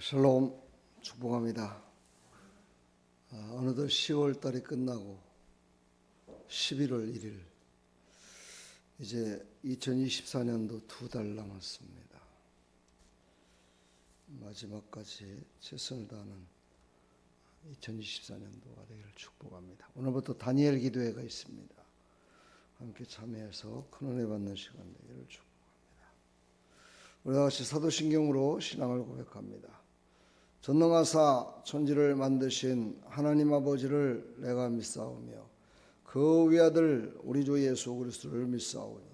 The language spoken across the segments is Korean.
샬롬, 축복합니다. 어느덧 10월 달이 끝나고 11월 1일, 이제 2024년도 2달 남았습니다. 마지막까지 최선을 다하는 2024년도가 되기를 축복합니다. 오늘부터 다니엘 기도회가 있습니다. 함께 참여해서 큰 은혜 받는 시간 되기를 축복합니다. 우리 다같이 사도신경으로 신앙을 고백합니다. 전능하사 천지를 만드신 하나님 아버지를 내가 믿사오며 그 위아들 우리 주 예수 그리스도를 믿사오니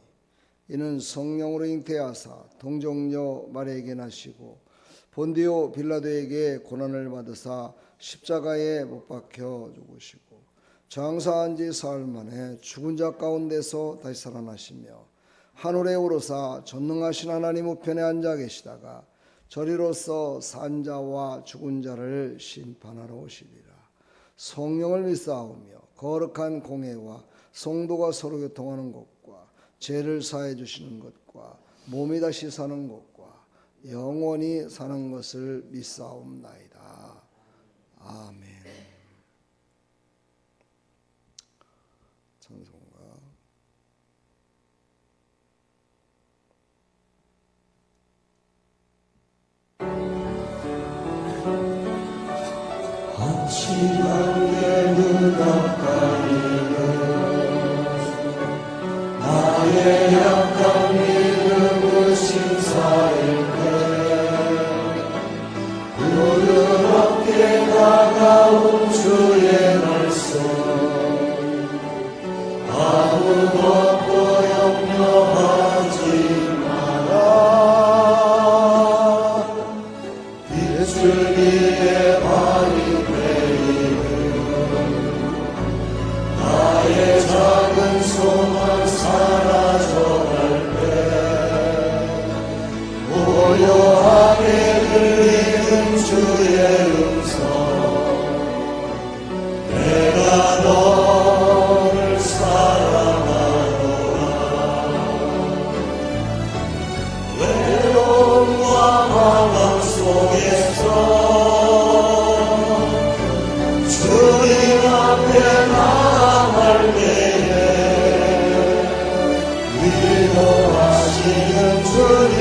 이는 성령으로 잉태하사 동정녀 마리아에게 나시고 본디오 빌라도에게 고난을 받으사 십자가에 못 박혀 죽으시고 장사한 지 사흘 만에 죽은 자 가운데서 다시 살아나시며 하늘에 오르사 전능하신 하나님 우편에 앉아 계시다가 저리로서 산 자와 죽은 자를 심판하러 오시리라. 성령을 믿사오며 거룩한 공회와 성도가 서로 교통하는 것과 죄를 사해 주시는 것과 몸이 다시 사는 것과 영원히 사는 것을 믿사옵나이다. 아멘. 찬송가 한심한 내 눈앞가리는 나의 약한 믿음을 심사일 때 부드럽게 다가온 주의 말씀 아무것도 염려하지 마라. 비줄기에 발이 나의 작은 소망 사라져갈 때 고요하게 들리는 주의 음성 내가 너를 사랑하노라. 외로움과 방황 속에서 주님 앞에 나아갈 때에 위로하시는 주님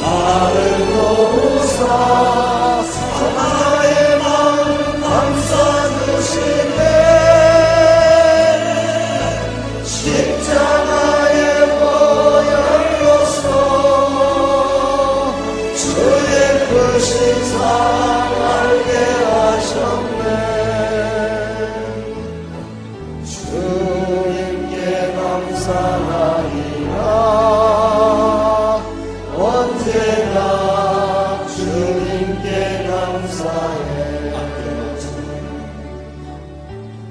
나를 도우사 나의 마음 감싸주시네. 십자가의 보혈로서 주의 크신 사랑 알게 하셨네. 주님께 감사하리라. 언제나 주님께 감사해.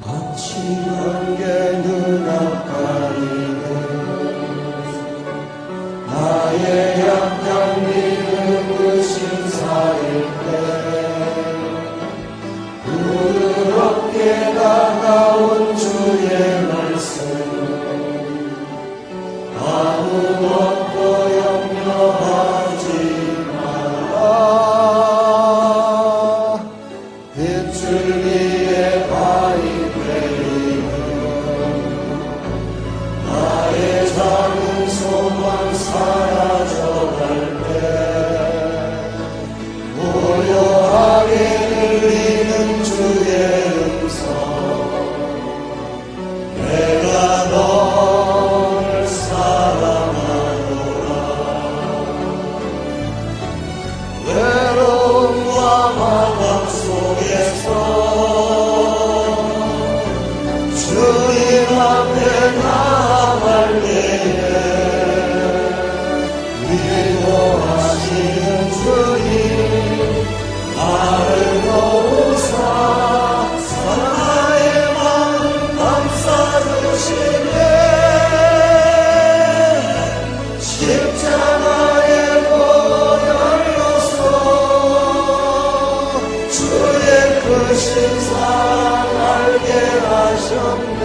한심한 게 눈앞 가리는 나의 약한 믿음을 심사일 때 부드럽게 다가온 주의 말씀 아무것도 염려하지 마라. 빗줄기에 바위 내리는 나의 작은 소망 사라져갈 때 고요하게 들리는 주의 음성 내가 너를 사랑하노라. 외로움과 방황 속에서 주님 앞에 나아갈 때에 위로하시는 주님 나를 도우사 나의 마음 감싸주시네. 십자가의 보혈로서 주의 크신 사랑 알게 하셨네.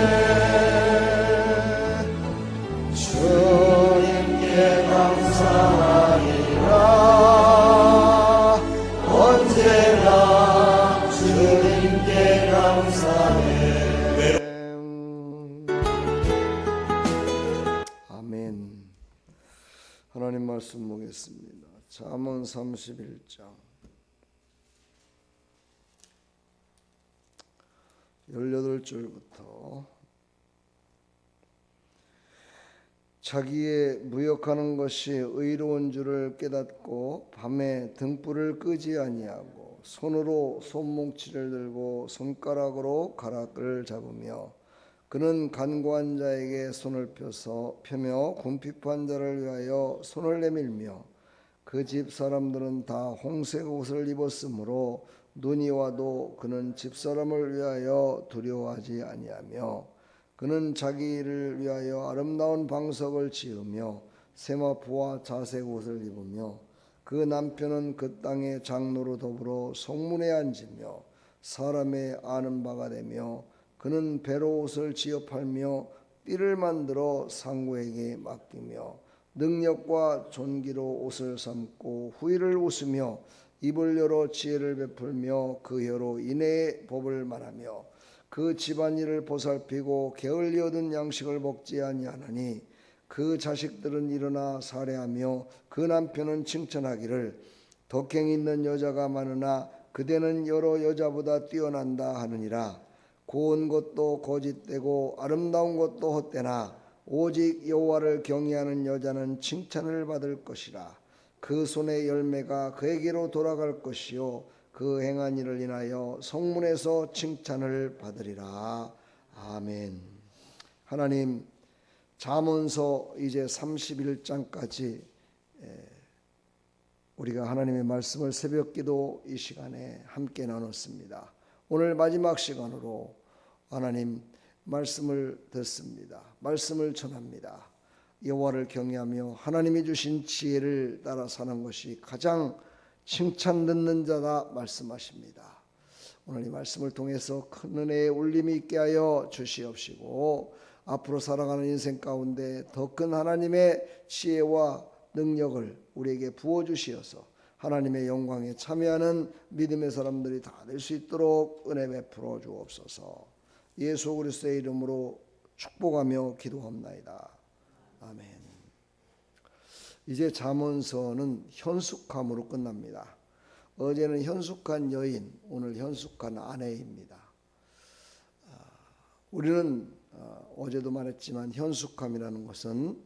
주님께 감사하리라. 말씀 보겠습니다. 잠언 31장 18절부터 자기의 무역하는 것이 의로운 줄을 깨닫고 밤에 등불을 끄지 아니하고 손으로 손뭉치를 들고 손가락으로 가락을 잡으며 그는 간고한 자에게 손을 펴며 궁핍한 자를 위하여 손을 내밀며 그 집 사람들은 다 홍색 옷을 입었으므로 눈이 와도 그는 집사람을 위하여 두려워하지 아니하며 그는 자기 일을 위하여 아름다운 방석을 지으며 세마포와 자색 옷을 입으며 그 남편은 그 땅의 장로로 더불어 성문에 앉으며 사람의 아는 바가 되며 그는 배로 옷을 지어 팔며 띠를 만들어 상구에게 맡기며 능력과 존귀로 옷을 삼고 후일을 웃으며 입을 열어 지혜를 베풀며 그 혀로 인애의 법을 말하며 그 집안일을 보살피고 게을리 얻은 양식을 먹지 아니하나니 그 자식들은 일어나 살해하며 그 남편은 칭찬하기를 덕행 있는 여자가 많으나 그대는 여러 여자보다 뛰어난다 하느니라. 고운 것도 거짓되고 아름다운 것도 헛되나 오직 여호와를 경외하는 여자는 칭찬을 받을 것이라. 그 손의 열매가 그에게로 돌아갈 것이요 그 행한 일을 인하여 성문에서 칭찬을 받으리라. 아멘. 하나님, 잠언서 이제 31장까지 우리가 하나님의 말씀을 새벽기도 이 시간에 함께 나눴습니다. 오늘 마지막 시간으로 하나님 말씀을 듣습니다. 말씀을 전합니다. 여호와를 경외하며 하나님이 주신 지혜를 따라 사는 것이 가장 칭찬 듣는 자다 말씀하십니다. 오늘 이 말씀을 통해서 큰 은혜의 울림이 있게 하여 주시옵시고 앞으로 살아가는 인생 가운데 더 큰 하나님의 지혜와 능력을 우리에게 부어주시어서 하나님의 영광에 참여하는 믿음의 사람들이 다 될 수 있도록 은혜 베풀어 주옵소서. 예수 그리스도의 이름으로 축복하며 기도합나이다. 아멘. 이제 잠언서는 현숙함으로 끝납니다. 어제는 현숙한 여인, 오늘 현숙한 아내입니다. 우리는 어제도 말했지만 현숙함이라는 것은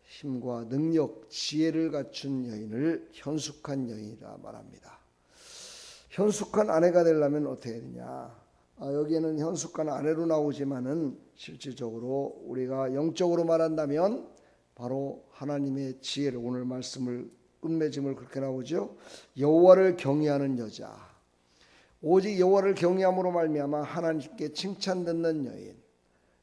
힘과 능력, 지혜를 갖춘 여인을 현숙한 여인이라 말합니다. 현숙한 아내가 되려면 어떻게 해야 되냐? 여기에는 현숙한 아내로 나오지만은 실질적으로 우리가 영적으로 말한다면 바로 하나님의 지혜를, 오늘 말씀을 끝맺음을 그렇게 나오죠. 여호와를 경외하는 여자, 오직 여호와를 경외함으로 말미암아 하나님께 칭찬 듣는 여인,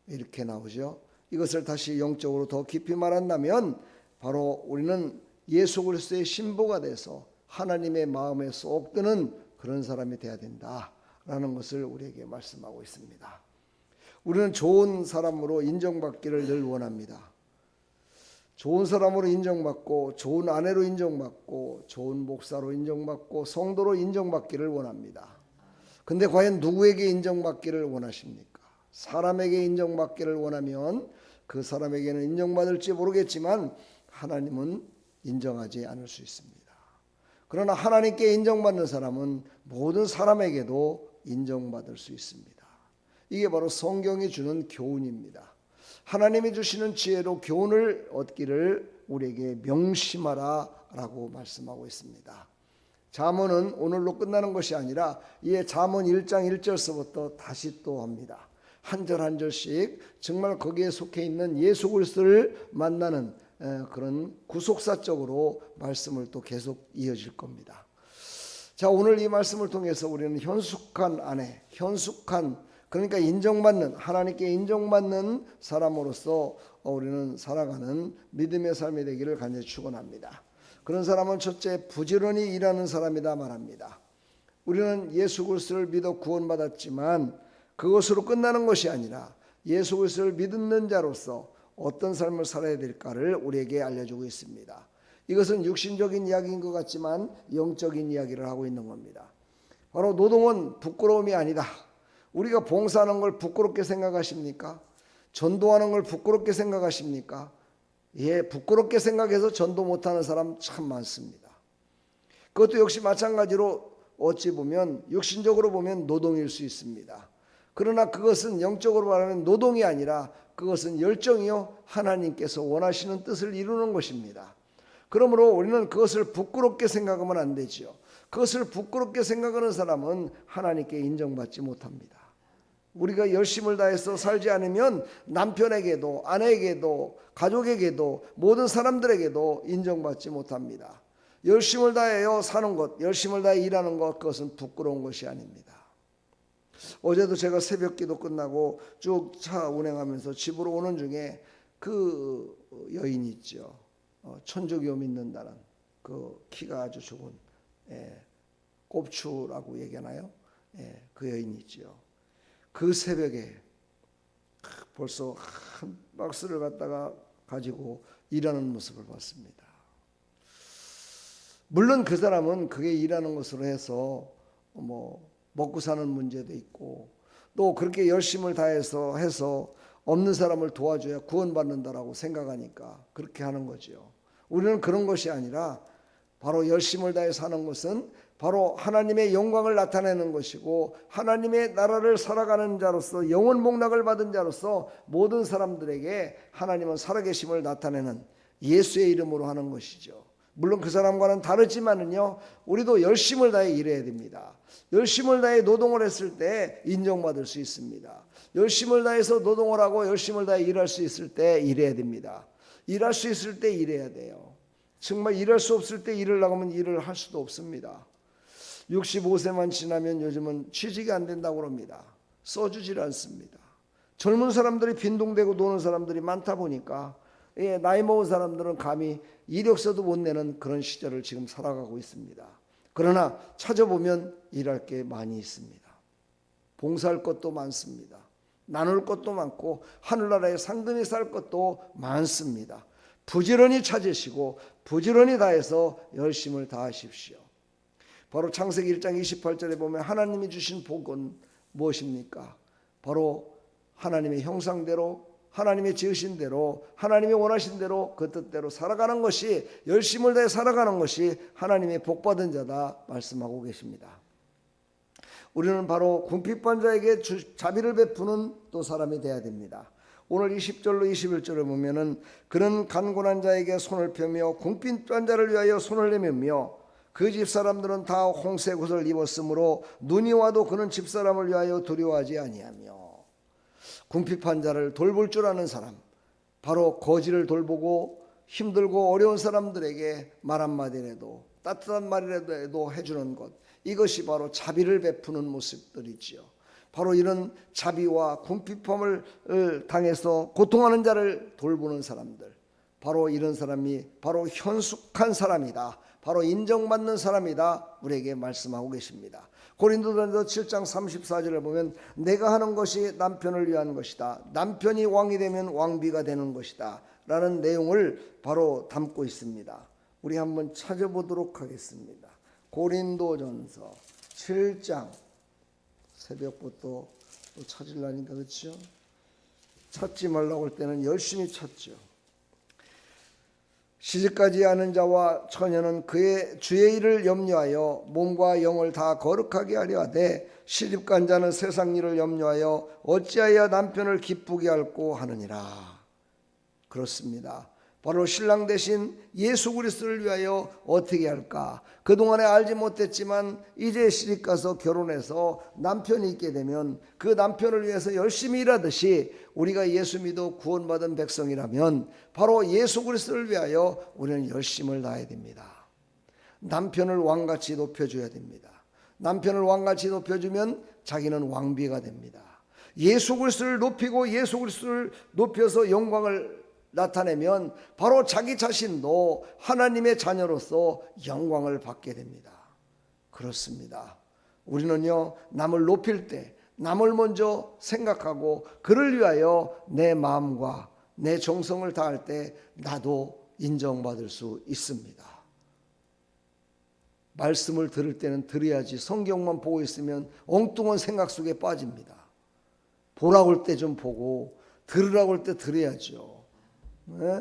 이렇게 나오죠. 이것을 다시 영적으로 더 깊이 말한다면 바로 우리는 예수 그리스도의 신부가 돼서 하나님의 마음에 쏙 드는 그런 사람이 돼야 된다라는 것을 우리에게 말씀하고 있습니다. 우리는 좋은 사람으로 인정받기를 늘 원합니다. 좋은 사람으로 인정받고 좋은 아내로 인정받고 좋은 목사로 인정받고 성도로 인정받기를 원합니다. 근데 과연 누구에게 인정받기를 원하십니까? 사람에게 인정받기를 원하면 그 사람에게는 인정받을지 모르겠지만 하나님은 인정하지 않을 수 있습니다. 그러나 하나님께 인정받는 사람은 모든 사람에게도 인정받을 수 있습니다. 이게 바로 성경이 주는 교훈입니다. 하나님이 주시는 지혜로 교훈을 얻기를 우리에게 명심하라 라고 말씀하고 있습니다. 잠언은 오늘로 끝나는 것이 아니라 이에 잠언 1장 1절서부터 다시 또 합니다. 한 절 한 절씩 정말 거기에 속해 있는 예수 그리스도를 만나는 그런 구속사적으로 말씀을 또 계속 이어질 겁니다. 자, 오늘 이 말씀을 통해서 우리는 현숙한 아내, 현숙한, 그러니까 인정받는, 하나님께 인정받는 사람으로서 우리는 살아가는 믿음의 삶이 되기를 간절히 축원합니다. 그런 사람은 첫째, 부지런히 일하는 사람이다 말합니다. 우리는 예수 그리스도를 믿어 구원받았지만 그것으로 끝나는 것이 아니라 예수 그리스도를 믿는 자로서 어떤 삶을 살아야 될까를 우리에게 알려주고 있습니다. 이것은 육신적인 이야기인 것 같지만 영적인 이야기를 하고 있는 겁니다. 바로 노동은 부끄러움이 아니다. 우리가 봉사하는 걸 부끄럽게 생각하십니까? 전도하는 걸 부끄럽게 생각하십니까? 부끄럽게 생각해서 전도 못하는 사람 참 많습니다. 그것도 역시 마찬가지로 어찌 보면 육신적으로 보면 노동일 수 있습니다. 그러나 그것은 영적으로 말하면 노동이 아니라 그것은 열정이요 하나님께서 원하시는 뜻을 이루는 것입니다. 그러므로 우리는 그것을 부끄럽게 생각하면 안 되지요. 그것을 부끄럽게 생각하는 사람은 하나님께 인정받지 못합니다. 우리가 열심을 다해서 살지 않으면 남편에게도 아내에게도 가족에게도 모든 사람들에게도 인정받지 못합니다. 열심을 다하여 사는 것, 열심을 다해 일하는 것, 그것은 부끄러운 것이 아닙니다. 어제도 제가 새벽기도 끝나고 쭉 차 운행하면서 집으로 오는 중에 그 여인이 있죠. 천주교 믿는다는 그 키가 아주 좋은 꼽추라고 얘기하나요? 그 여인이 있죠. 그 새벽에 벌써 한 박스를 갖다가 가지고 일하는 모습을 봤습니다. 물론 그 사람은 그게 일하는 것으로 해서 먹고 사는 문제도 있고 또 그렇게 열심을 다해서 해서 없는 사람을 도와줘야 구원받는다라고 생각하니까 그렇게 하는 거죠. 우리는 그런 것이 아니라 바로 열심을 다해 사는 것은 바로 하나님의 영광을 나타내는 것이고 하나님의 나라를 살아가는 자로서 영원 복락을 받은 자로서 모든 사람들에게 하나님은 살아계심을 나타내는 예수의 이름으로 하는 것이죠. 물론 그 사람과는 다르지만은요, 우리도 열심을 다해 일해야 됩니다. 열심을 다해 노동을 했을 때 인정받을 수 있습니다. 열심을 다해서 노동을 하고 열심을 다해 일할 수 있을 때 일해야 됩니다. 일할 수 있을 때 일해야 돼요. 정말 일할 수 없을 때 일을 나가면 일을 할 수도 없습니다. 65세만 지나면 요즘은 취직이 안 된다고 합니다. 써주질 않습니다. 젊은 사람들이 빈둥대고 노는 사람들이 많다 보니까 나이 먹은 사람들은 감히 이력서도 못 내는 그런 시절을 지금 살아가고 있습니다. 그러나 찾아보면 일할 게 많이 있습니다. 봉사할 것도 많습니다. 나눌 것도 많고 하늘나라에 상금이 쌀 것도 많습니다. 부지런히 찾으시고 부지런히 다해서 열심을 다하십시오. 바로 창세기 1장 28절에 보면 하나님이 주신 복은 무엇입니까? 바로 하나님의 형상대로 하나님의 지으신 대로 하나님이 원하신 대로 그 뜻대로 살아가는 것이 열심을 다해 살아가는 것이 하나님의 복받은 자다 말씀하고 계십니다. 우리는 바로 궁핍한 자에게 자비를 베푸는 또 사람이 돼야 됩니다. 오늘 20절로 21절을 보면은 그는 간곤한 자에게 손을 펴며 궁핍한 자를 위하여 손을 내밀며 그 집 사람들은 다 홍색 옷을 입었으므로 눈이 와도 그는 집 사람을 위하여 두려워하지 아니하며 궁핍한 자를 돌볼 줄 아는 사람, 바로 거지를 돌보고 힘들고 어려운 사람들에게 말 한마디라도 따뜻한 말이라도 해주는 것, 이것이 바로 자비를 베푸는 모습들이지요. 바로 이런 자비와 궁핍함을 당해서 고통하는 자를 돌보는 사람들, 바로 이런 사람이 바로 현숙한 사람이다, 바로 인정받는 사람이다 우리에게 말씀하고 계십니다. 고린도전서 7장 34절을 보면 내가 하는 것이 남편을 위한 것이다, 남편이 왕이 되면 왕비가 되는 것이다 라는 내용을 바로 담고 있습니다. 우리 한번 찾아보도록 하겠습니다. 고린도전서 7장, 새벽부터 또 찾으려니까 그렇죠? 찾지 말라고 할 때는 열심히 찾죠. 시집가지 않은 자와 처녀는 그의 주의 일을 염려하여 몸과 영을 다 거룩하게 하려 하되 시집간 자는 세상 일을 염려하여 어찌하여 남편을 기쁘게 할꼬 하느니라. 그렇습니다. 바로 신랑 대신 예수 그리스도를 위하여 어떻게 할까? 그동안에 알지 못했지만 이제 시집가서 결혼해서 남편이 있게 되면 그 남편을 위해서 열심히 일하듯이 우리가 예수 믿어 구원받은 백성이라면 바로 예수 그리스도를 위하여 우리는 열심을 다해야 됩니다. 남편을 왕같이 높여줘야 됩니다. 남편을 왕같이 높여주면 자기는 왕비가 됩니다. 예수 그리스도를 높이고 예수 그리스도를 높여서 영광을 나타내면 바로 자기 자신도 하나님의 자녀로서 영광을 받게 됩니다. 그렇습니다. 우리는요, 남을 높일 때 남을 먼저 생각하고 그를 위하여 내 마음과 내 정성을 다할 때 나도 인정받을 수 있습니다. 말씀을 들을 때는 들어야지 성경만 보고 있으면 엉뚱한 생각 속에 빠집니다. 보라고 할 때 좀 보고 들으라고 할 때 들어야죠. 네?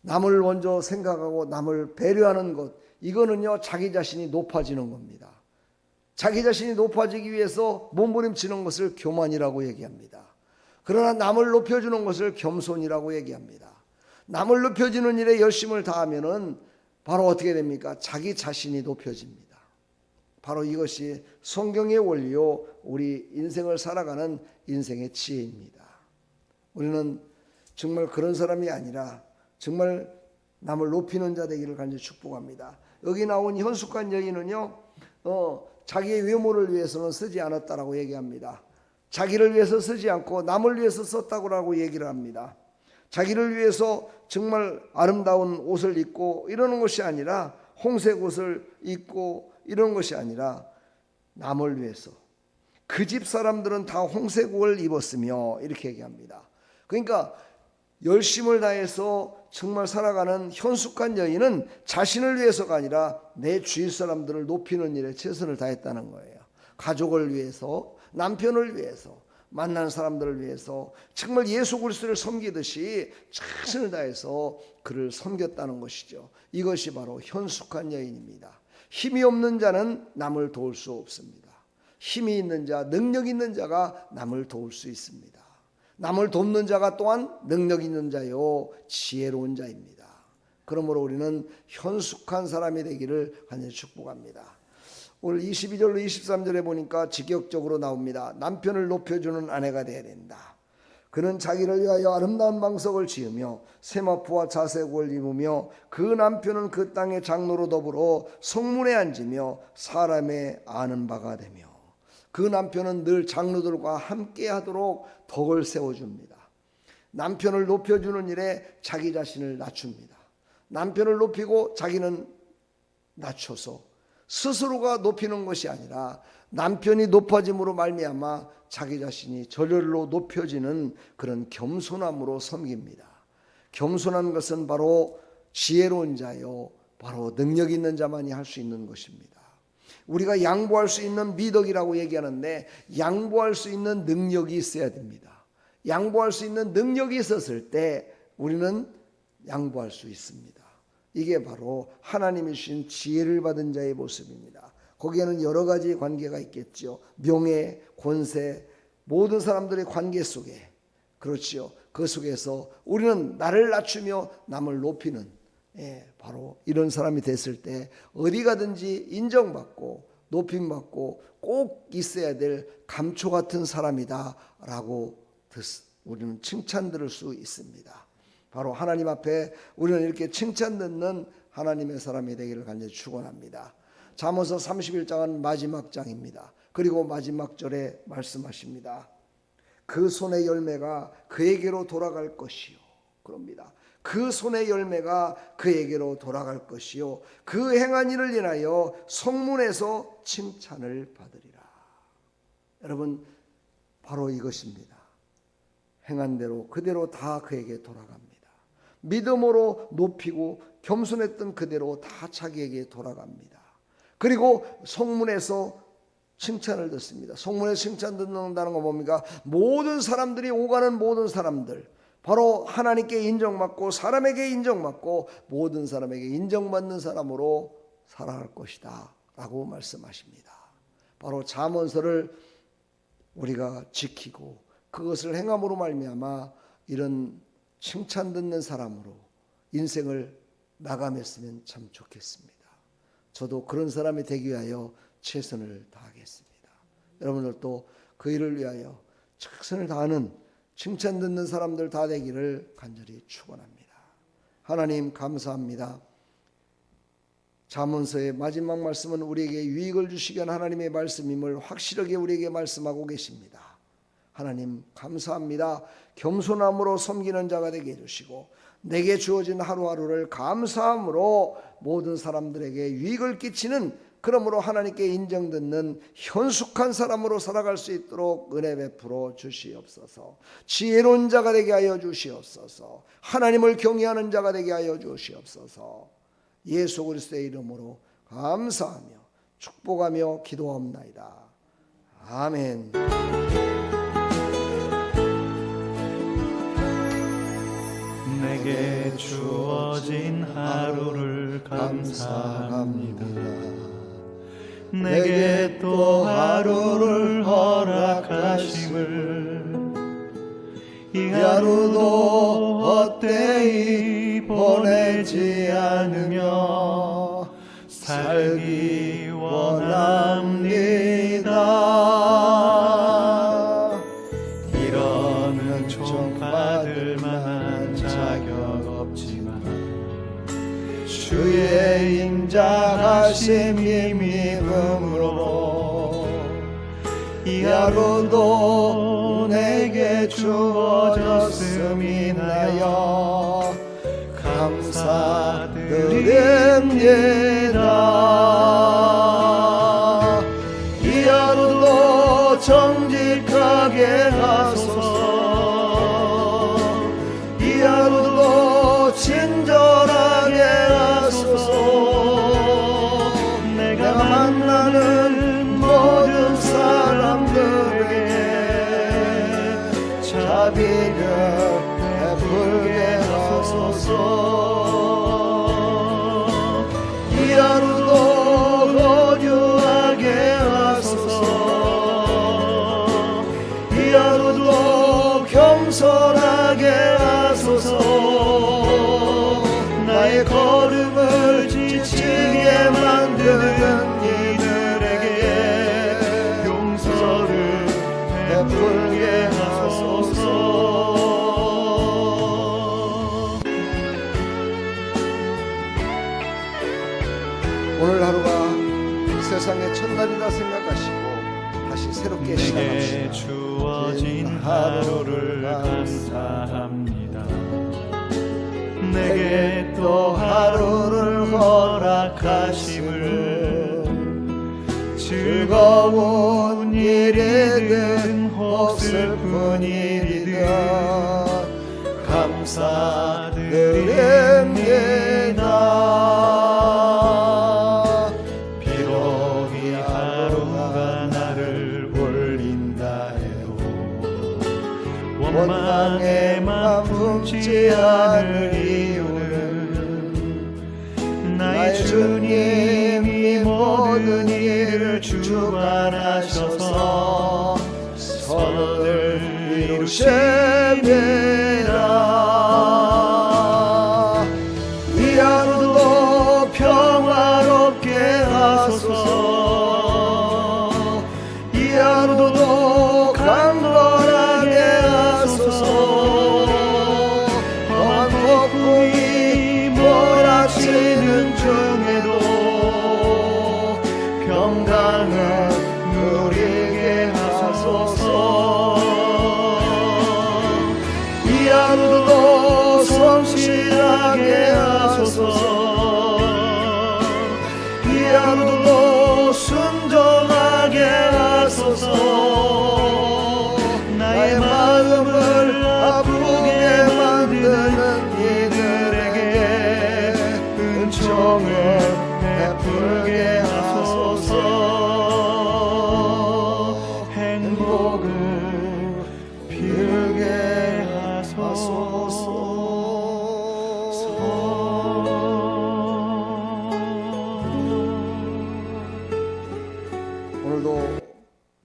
남을 먼저 생각하고 남을 배려하는 것, 이거는요 자기 자신이 높아지는 겁니다. 자기 자신이 높아지기 위해서 몸부림치는 것을 교만이라고 얘기합니다. 그러나 남을 높여주는 것을 겸손이라고 얘기합니다. 남을 높여주는 일에 열심을 다하면은 바로 어떻게 됩니까? 자기 자신이 높여집니다. 바로 이것이 성경의 원리요, 우리 인생을 살아가는 인생의 지혜입니다. 우리는 정말 그런 사람이 아니라 정말 남을 높이는 자 되기를 간절히 축복합니다. 여기 나온 현숙한 여인은요, 자기의 외모를 위해서는 쓰지 않았다라고 얘기합니다. 자기를 위해서 쓰지 않고 남을 위해서 썼다고 얘기를 합니다. 자기를 위해서 정말 아름다운 옷을 입고 이러는 것이 아니라, 홍색 옷을 입고 이런 것이 아니라 남을 위해서. 그 집 사람들은 다 홍색 옷을 입었으며 이렇게 얘기합니다. 그러니까 열심을 다해서 정말 살아가는 현숙한 여인은 자신을 위해서가 아니라 내 주위 사람들을 높이는 일에 최선을 다했다는 거예요. 가족을 위해서, 남편을 위해서, 만난 사람들을 위해서 정말 예수 그리스도를 섬기듯이 최선을 다해서 그를 섬겼다는 것이죠. 이것이 바로 현숙한 여인입니다. 힘이 없는 자는 남을 도울 수 없습니다. 힘이 있는 자, 능력 있는 자가 남을 도울 수 있습니다. 남을 돕는 자가 또한 능력 있는 자요, 지혜로운 자입니다. 그러므로 우리는 현숙한 사람이 되기를 간절히 축복합니다. 오늘 22절로 23절에 보니까 직역적으로 나옵니다. 남편을 높여주는 아내가 되어야 된다. 그는 자기를 위하여 아름다운 방석을 지으며 세마포와 자색옷을 입으며 그 남편은 그 땅의 장로로 더불어 성문에 앉으며 사람의 아는 바가 되며, 그 남편은 늘 장로들과 함께 하도록 덕을 세워줍니다. 남편을 높여주는 일에 자기 자신을 낮춥니다. 남편을 높이고 자기는 낮춰서 스스로가 높이는 것이 아니라 남편이 높아짐으로 말미암아 자기 자신이 저절로 높여지는 그런 겸손함으로 섬깁니다. 겸손한 것은 바로 지혜로운 자요, 바로 능력 있는 자만이 할 수 있는 것입니다. 우리가 양보할 수 있는 미덕이라고 얘기하는데, 양보할 수 있는 능력이 있어야 됩니다. 양보할 수 있는 능력이 있었을 때 우리는 양보할 수 있습니다. 이게 바로 하나님이 주신 지혜를 받은 자의 모습입니다. 거기에는 여러 가지 관계가 있겠죠. 명예, 권세, 모든 사람들의 관계 속에, 그렇지요, 그 속에서 우리는 나를 낮추며 남을 높이는, 바로 이런 사람이 됐을 때 어디 가든지 인정받고 높임받고 꼭 있어야 될 감초 같은 사람이다 라고 우리는 칭찬 들을 수 있습니다. 바로 하나님 앞에 우리는 이렇게 칭찬 듣는 하나님의 사람이 되기를 간절히 축원합니다. 잠언서 31장은 마지막 장입니다. 그리고 마지막 절에 말씀하십니다. 그 손의 열매가 그에게로 돌아갈 것이요, 그럽니다. 그 손의 열매가 그에게로 돌아갈 것이요, 그 행한 일을 인하여 성문에서 칭찬을 받으리라. 여러분, 바로 이것입니다. 행한 대로 그대로 다 그에게 돌아갑니다. 믿음으로 높이고 겸손했던 그대로 다 자기에게 돌아갑니다. 그리고 성문에서 칭찬을 듣습니다. 성문에서 칭찬 듣는다는 건 뭡니까? 모든 사람들이, 오가는 모든 사람들, 바로 하나님께 인정받고 사람에게 인정받고 모든 사람에게 인정받는 사람으로 살아갈 것이다 라고 말씀하십니다. 바로 잠언서를 우리가 지키고 그것을 행함으로 말미암아 이런 칭찬 듣는 사람으로 인생을 마감했으면 참 좋겠습니다. 저도 그런 사람이 되기 위하여 최선을 다하겠습니다. 여러분들도 그 일을 위하여 최선을 다하는 칭찬 듣는 사람들 다 되기를 간절히 축원합니다. 하나님 감사합니다. 잠언서의 마지막 말씀은 우리에게 유익을 주시기 위한 하나님의 말씀임을 확실하게 우리에게 말씀하고 계십니다. 하나님 감사합니다. 겸손함으로 섬기는 자가 되게 해주시고 내게 주어진 하루하루를 감사함으로 모든 사람들에게 유익을 끼치는, 그러므로 하나님께 인정듣는 현숙한 사람으로 살아갈 수 있도록 은혜 베풀어 주시옵소서. 지혜로운 자가 되게 하여 주시옵소서. 하나님을 경외하는 자가 되게 하여 주시옵소서. 예수 그리스도의 이름으로 감사하며 축복하며 기도하옵나이다. 아멘. 내게 내게 주어진 하루를 감사합니다. 내게 또 하루를 허락하심을 이 하루도 헛되이 보내지 않으며 살기 원합니다. 이런 은총 받을 만한 자격 없지만 주의 인자하심이 믿음으로 이 하루도 내게 주어졌음이 나여 감사드립니다. 이 하루도 정직하게 하소서. 이 하루도 친절하게 하소서. 내가 만나는 모든 사람들에게 자비를 베풀게 하소서. 이 하루도 거주하게 하소서. 이 하루도 겸손하게 하소서. 나의 걸음을 지치게 만드는 이들에게 용서를 베풀게 하소서. 오늘 하루가 세상의 첫날이라 생각하시고 다시 새롭게 내게 시작합시다. 주어진 하루를 감사합니다. 내게 또 하루를 허락하심을 즐거운 일이든 혹 슬픈 일이든 감사드립니다. 비록 이 하루가 나를 올린다 해도 원망에만 품지 않을 이유는 나의 주님이 모든 일을 주관하셔서 선을 이루심이라. 이 하루도 평화롭게 하소서. 이 하루도 강건하게 하소서. 험한 폭풍이 몰아치는 중에도 평강을 누리게 하소서. 이 하루도 성실하게 하소서. 이 하루도 순종하게 하소서. 나의 마음을 아프게 만드는 이들에게 은총을 베풀게 하소서. 행복을 빌게 하소서. 오늘도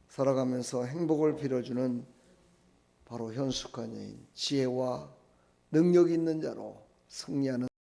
살아가면서 행복을 빌어주는 바로 현숙한 여인, 지혜와 능력 있는 자로 승리하는